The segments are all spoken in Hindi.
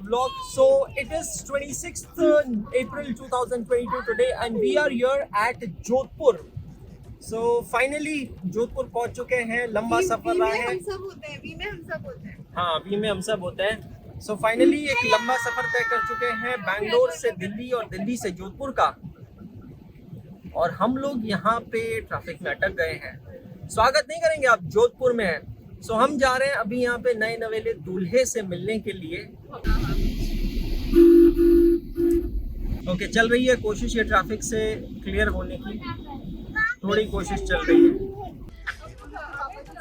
vlog. So it is 26th April 2022 today and we are here at Jodhpur. So finally Jodhpur पहुंच चुके हैं. लंबा सफर रहा है. हम सब होते हैं, वी में हम सब होते हैं. हाँ, वी में हम सब होते हैं. So finally एक लंबा सफर तय कर चुके हैं बैंगलोर से दिल्ली और दिल्ली से जोधपुर का. और हम लोग यहाँ पे ट्रैफिक में अटक गए हैं. स्वागत नहीं करेंगे आप, जोधपुर में है. सो हम जा रहे हैं अभी यहाँ पे नए नवेले दूल्हे से मिलने के लिए. ओके, चल रही है कोशिश ये ट्रैफिक से क्लियर होने की. थोड़ी कोशिश चल रही है.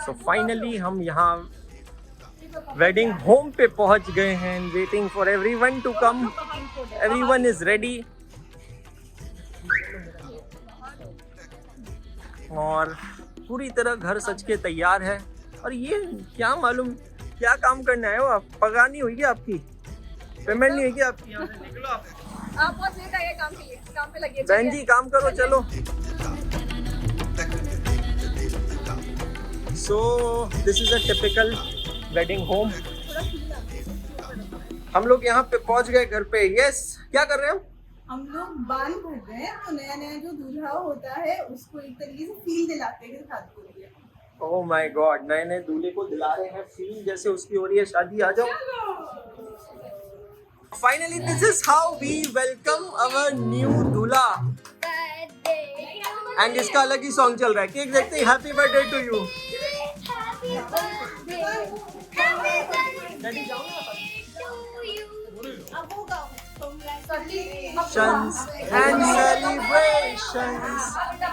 सो फाइनली हम यहाँ वेडिंग होम पे पहुंच गए हैं. Waiting for everyone to come. Everyone is ready. और पूरी तरह घर सज के तैयार है. और ये क्या मालूम क्या काम करने आए हो आप? पगार नहीं हुई आपकी? पेमेंट नहीं हुई आपकी? निकलो आप बहुत लेट आए काम के लिए. काम पे लगे बहन जी, काम करो चलो. So this is a typical wedding home. हम लोग यहाँ पे पहुंच गए घर पे. यस, क्या कर रहे हो? हम लोग बाल भर रहे हैं. तो नया नया जो दूल्हा होता है उसको एक तरीके से फील दिलाते हैं साथ को. ओह माय गॉड, नए नए दूल्हे को दिला रहे हैं फील जैसे उसकी हो रही है शादी. आ जाओ. Finally this is how we welcome our new दूल्हा. एंड इसका अलग ही सॉन्ग चल रहा है. केक देखते ही happy birthday to you. Congratulations and celebrations.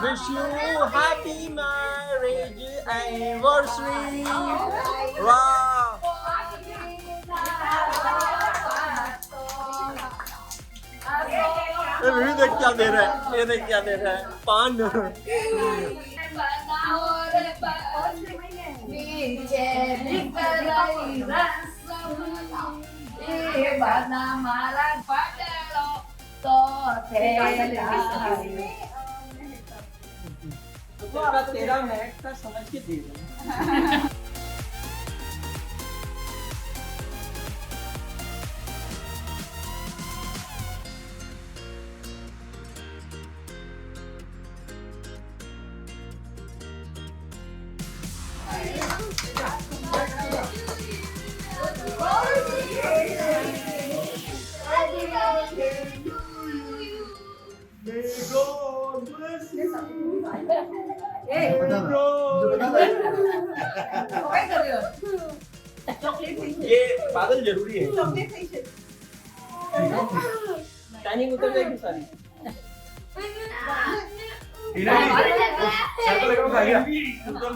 Wish you happy marriage anniversary. Wow. ये देख क्या दे रहा है. ये देख क्या दे रहा है. पान. तेरा मिनट का समझ के दे रहा. ये बादल जरूरी है. टाइमिंग उतर जाएगी सारी.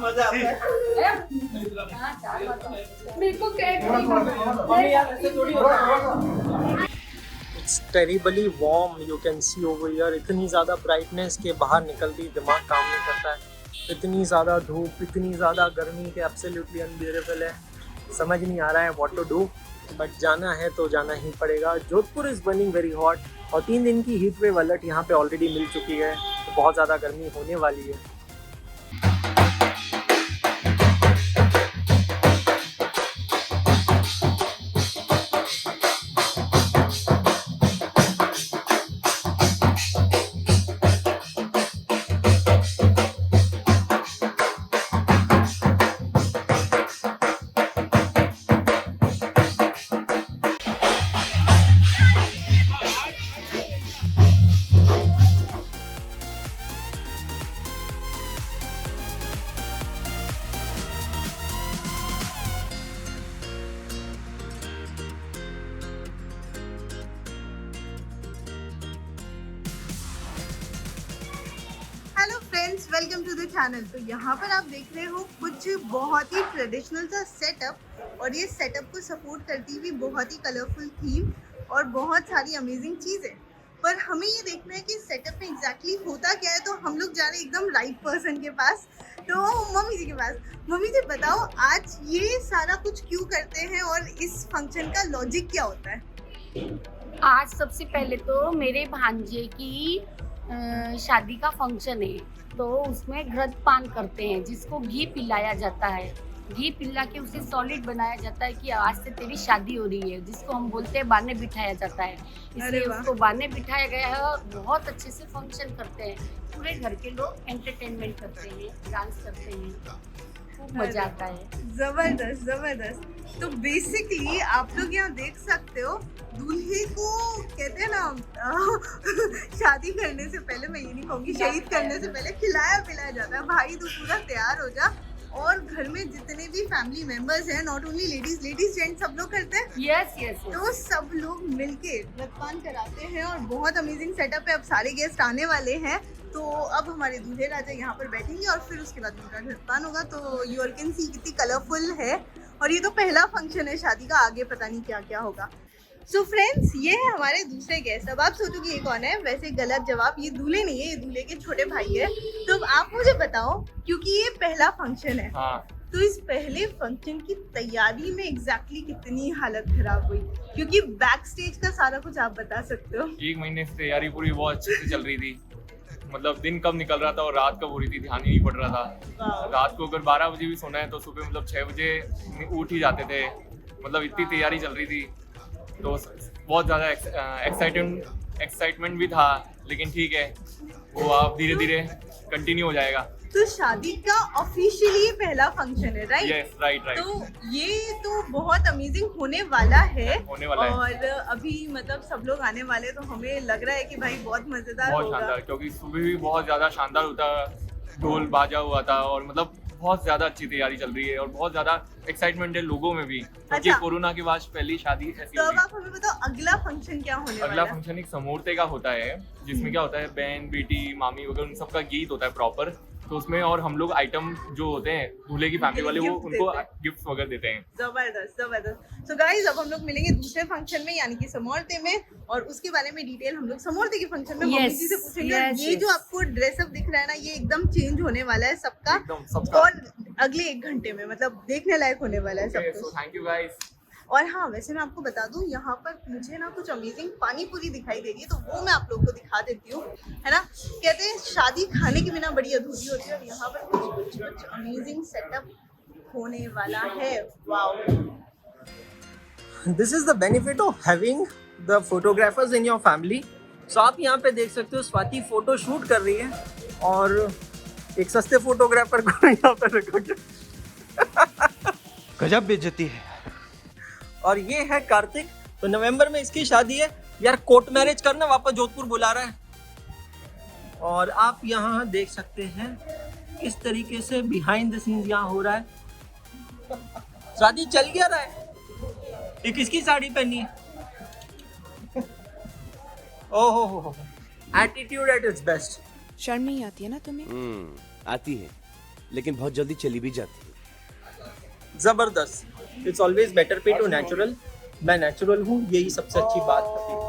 मजा आता है. It's terribly warm. You can see over here. इतनी ज़्यादा ब्राइटनेस के बाहर निकलती दिमाग काम नहीं करता है. इतनी ज़्यादा धूप, इतनी ज़्यादा गर्मी के एब्सोल्युटली अनबियरेबल है. समझ नहीं आ रहा है व्हाट टू डू. बट जाना है तो जाना ही पड़ेगा. Jodhpur is burning very hot. और 3 दिन की हीट वेव अलर्ट यहाँ पे ऑलरेडी मिल चुकी है. तो बहुत ज़्यादा गर्मी होने वाली है. Hello friends, welcome to the channel. तो यहाँ पर आप देख रहे हो कुछ बहुत ही ट्रेडिशनल सा सेटअप. और ये सेटअप को सपोर्ट करती हुई बहुत ही कलरफुल थीम और बहुत सारी अमेजिंग चीज़ें. पर हमें ये देखना है कि सेटअप में एग्जैक्टली होता क्या है. तो हम लोग जा रहे हैं एकदम राइट पर्सन के पास. तो मम्मी जी के पास. मम्मी जी बताओ, आज ये सारा कुछ क्यों करते हैं और इस फंक्शन का लॉजिक क्या होता है? आज सबसे पहले तो मेरे भांजे की शादी का फंक्शन है, तो उसमें घृत पान करते हैं जिसको घी पिलाया जाता है. घी पिला के उसे सॉलिड बनाया जाता है कि आज से तेरी शादी हो रही है, जिसको हम बोलते हैं बाने बिठाया जाता है। इसलिए अरे वाह। उसको बाने बिठाया गया है और बहुत अच्छे से फंक्शन करते हैं। पूरे घर के लोग एंटरटेनमेंट करते हैं, डांस करते हैं, खूब मजा आता है। जबरदस्त जबरदस्त। तो बेसिकली आप लोग यहाँ देख सकते हो, दूल्हे को कहते हैं ना शादी करने से पहले, मैं ये नहीं कहूँगी शहीद करने से पहले, खिलाया पिलाया जाता है। भाई तू पूरा तैयार हो जा, और घर में जितने भी फैमिली मेंबर्स हैं, नॉट ओनली लेडीज जेंट्स सब लोग करते हैं। यस यस तो सब लोग मिलके रतपान कराते हैं और बहुत अमेजिंग सेटअप है। अब सारे गेस्ट आने वाले हैं, तो अब हमारे दूल्हे राजा यहाँ पर बैठेंगे और फिर उसके बाद उनका रतपान होगा। तो यू ऑल कैन सी कितनी कलरफुल है, और ये तो पहला फंक्शन है शादी का, आगे पता नहीं क्या क्या होगा। सो फ्रेंड्स, ये है हमारे दूसरे गेस्ट। अब आप सोचोगे ये कौन है, वैसे गलत जवाब, ये दूल्हे नहीं है, ये दूल्हे के छोटे भाई है। तो अब आप मुझे बताओ, क्योंकि ये पहला फंक्शन है, हाँ, तो इस पहले फंक्शन की तैयारी में एग्जैक्टली कितनी हालत खराब हुई, क्योंकि बैक स्टेज का सारा कुछ आप बता सकते हो। 1 महीने से तैयारी पूरी बहुत अच्छे से चल रही थी। मतलब दिन कब निकल रहा था और रात कब हो रही थी ध्यान ही नहीं पड़ रहा था। रात को अगर 12 बजे भी सोना है तो सुबह मतलब 6 बजे उठ ही जाते थे। मतलब इतनी तैयारी चल रही थी, तो बहुत ज़्यादा एक्साइटमेंट भी था, लेकिन ठीक है, वो आप धीरे धीरे कंटिन्यू हो जाएगा। तो शादी का ऑफिशियली पहला फंक्शन है, राइट? Yes, right. तो ये तो बहुत अमेजिंग होने वाला है, होने वाला है। और अभी मतलब सब लोग आने वाले, तो हमें लग रहा है कि भाई बहुत मजेदार बहुत होगा। शानदार, क्योंकि सुबह भी बहुत ज़्यादा शानदार होता, ढोल बाजा हुआ था, और मतलब बहुत ज़्यादा अच्छी तैयारी चल रही है और बहुत ज़्यादा एक्साइटमेंट है लोगों में भी, क्योंकि अच्छा। कोरोना के बाद पहली शादी ऐसी तो हो अब रही। आप हमें बताओ अगला फंक्शन क्या होने अगला वाला है? फंक्शन एक समूर्ते का होता है, जिसमें क्या होता है, बहन बेटी मामी वगैरह उन सबका गीत होता है प्रॉपर। तो उसमें और हम लोग आइटम जो होते हैं दूल्हे की फैमिली वाले, वो गिफ्ट उनको देते हैं। गिफ्ट वगैरह देते हैं। जबरदस्त जबरदस्त। सो गाइस, अब हम लोग मिलेंगे दूसरे फंक्शन में, यानी कि समोर्ते में, और उसके बारे में डिटेल हम लोग समोर्ते के फंक्शन में मम्मी Yes, जी से पूछेंगे। yes, ये yes. जो आपको ड्रेसअप दिख रहा है ना, ये एकदम चेंज होने वाला है सबका, एकदम सबका। और अगले 1 घंटे में, मतलब देखने लायक होने वाला है सब सो कुछ। Thank you guys. और हाँ, वैसे मैं आपको बता दूं, यहाँ पर मुझे ना कुछ अमेजिंग पानी पूरी दिखाई दे रही है, तो वो मैं आप लोगों को दिखा देती हूँ, है ना। कहते हैं शादी खाने के बिना बड़ी अधूरी होती है, और यहाँ पर कुछ अमेजिंग सेटअप होने वाला है। Wow. This is the benefit of having the photographers in your family. So आप यहाँ पे देख सकते हो, स्वाति फोटो शूट कर रही है, और एक सस्ते फोटोग्राफर को यहाँ पर रखा गया। गजब बेइज्जती है। और ये है कार्तिक, तो नवंबर में इसकी शादी है। यार कोर्ट मैरिज करना, वापस जोधपुर बुला रहा है। और आप यहाँ देख सकते हैं किस तरीके से बिहाइंड द सीन्स यहाँ हो रहा है। शादी चल क्या रहा है? ये किसकी साड़ी पहनी है? ओहो हो, एटीट्यूड एट इट्स बेस्ट। शर्म नहीं आती है ना तुम्हें? आती है, लेकिन बहुत जल्दी चली भी जाती है। जबरदस्त। इट्स ऑलवेज बेटर पे टू नेचुरल। मैं नेचुरल हूँ, यही सबसे अच्छी बात है।